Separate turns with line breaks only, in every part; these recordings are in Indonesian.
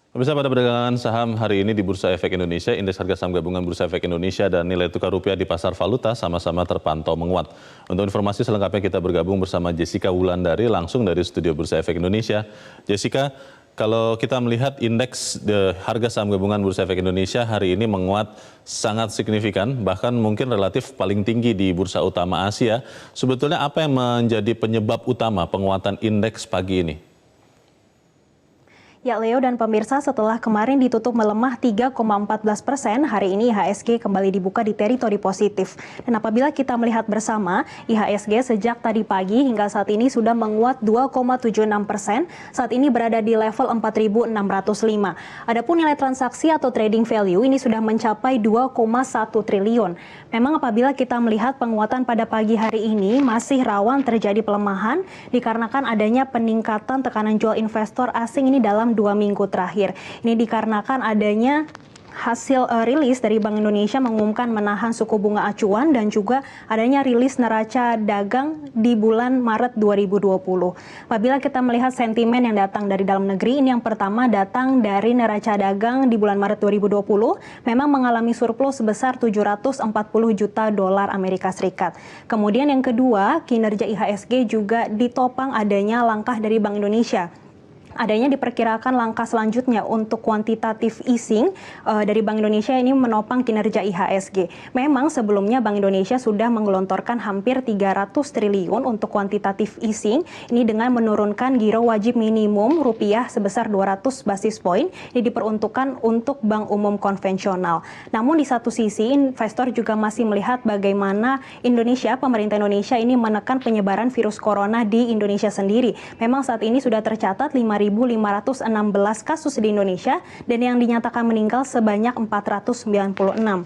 Pemirsa, pada perdagangan saham hari ini di Bursa Efek Indonesia, indeks harga saham gabungan Bursa Efek Indonesia dan nilai tukar rupiah di pasar valuta sama-sama terpantau menguat. Untuk informasi selengkapnya kita bergabung bersama Jessica Wulandari langsung dari studio Bursa Efek Indonesia. Jessica, kalau kita melihat indeks harga saham gabungan Bursa Efek Indonesia hari ini menguat sangat signifikan, bahkan mungkin relatif paling tinggi di bursa utama Asia. Sebetulnya apa yang menjadi penyebab utama penguatan indeks pagi ini?
Ya, Leo dan pemirsa, setelah kemarin ditutup melemah 3,14%, hari ini IHSG kembali dibuka di teritori positif. Dan apabila kita melihat bersama, IHSG sejak tadi pagi hingga saat ini sudah menguat 2,76%, saat ini berada di level 4.605. Adapun nilai transaksi atau trading value ini sudah mencapai 2,1 triliun. Memang apabila kita melihat penguatan pada pagi hari ini masih rawan terjadi pelemahan dikarenakan adanya peningkatan tekanan jual investor asing ini dalam 2 minggu terakhir. Ini dikarenakan adanya hasil rilis dari Bank Indonesia mengumumkan menahan suku bunga acuan dan juga adanya rilis neraca dagang di bulan Maret 2020. Apabila kita melihat sentimen yang datang dari dalam negeri, ini yang pertama datang dari neraca dagang di bulan Maret 2020 memang mengalami surplus sebesar 740 juta dolar Amerika Serikat. Kemudian yang kedua, kinerja IHSG juga ditopang adanya langkah dari Bank Indonesia. Adanya diperkirakan langkah selanjutnya untuk kuantitatif easing dari Bank Indonesia ini menopang kinerja IHSG. Memang sebelumnya Bank Indonesia sudah menggelontorkan hampir 300 triliun untuk kuantitatif easing ini dengan menurunkan giro wajib minimum rupiah sebesar 200 basis poin ini diperuntukkan untuk bank umum konvensional. Namun di satu sisi investor juga masih melihat bagaimana pemerintah Indonesia ini menekan penyebaran virus corona di Indonesia sendiri. Memang saat ini sudah tercatat 5.516 kasus di Indonesia dan yang dinyatakan meninggal sebanyak 496.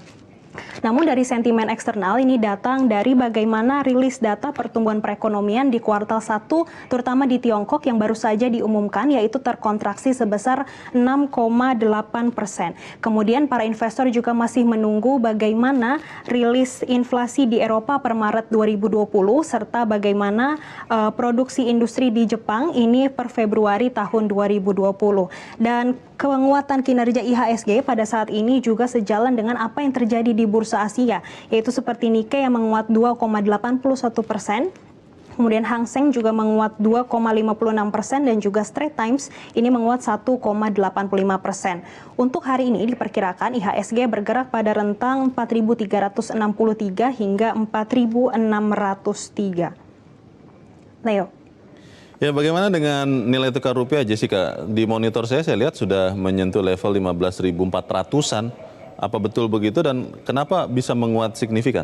Namun dari sentimen eksternal ini datang dari bagaimana rilis data pertumbuhan perekonomian di kuartal 1 terutama di Tiongkok yang baru saja diumumkan yaitu terkontraksi sebesar 6,8%. Kemudian para investor juga masih menunggu bagaimana rilis inflasi di Eropa per Maret 2020 serta bagaimana produksi industri di Jepang ini per Februari tahun 2020. Dan penguatan kinerja IHSG pada saat ini juga sejalan dengan apa yang terjadi di Bursa Asia, yaitu seperti Nikkei yang menguat 2,81%, kemudian Hang Seng juga menguat 2,56% dan juga Straits Times ini menguat 1,85%. Untuk hari ini diperkirakan IHSG bergerak pada rentang 4.363 hingga 4.603. Leo.
Ya, bagaimana dengan nilai tukar rupiah, Jessica? Di monitor saya lihat sudah menyentuh level 15.400-an. Apa betul begitu dan kenapa bisa menguat signifikan?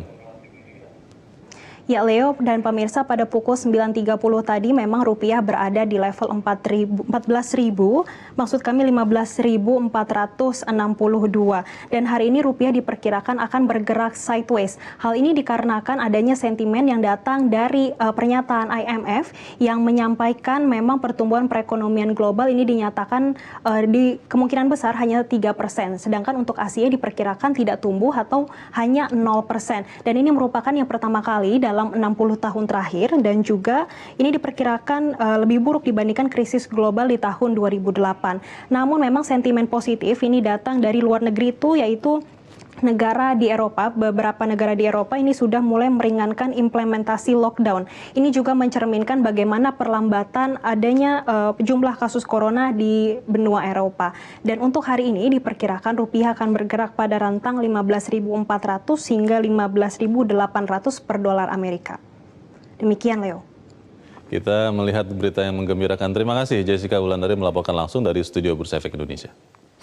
Ya, Leo dan pemirsa, pada pukul 9.30 tadi memang rupiah berada di level 14.000, maksud kami 15.462. Dan hari ini rupiah diperkirakan akan bergerak sideways. Hal ini dikarenakan adanya sentimen yang datang dari pernyataan IMF yang menyampaikan memang pertumbuhan perekonomian global ini dinyatakan di kemungkinan besar hanya 3%. Sedangkan untuk Asia diperkirakan tidak tumbuh atau hanya 0%. Dan ini merupakan yang pertama kali dalam 60 tahun terakhir dan juga ini diperkirakan lebih buruk dibandingkan krisis global di tahun 2008. Namun memang sentimen positif ini datang dari luar negeri itu yaitu negara di Eropa, beberapa negara di Eropa ini sudah mulai meringankan implementasi lockdown. Ini juga mencerminkan bagaimana perlambatan adanya jumlah kasus corona di benua Eropa. Dan untuk hari ini diperkirakan rupiah akan bergerak pada rentang 15.400 hingga 15.800 per dolar Amerika. Demikian, Leo.
Kita melihat berita yang menggembirakan. Terima kasih Jessica Wulandari melaporkan langsung dari studio Bursa Efek Indonesia.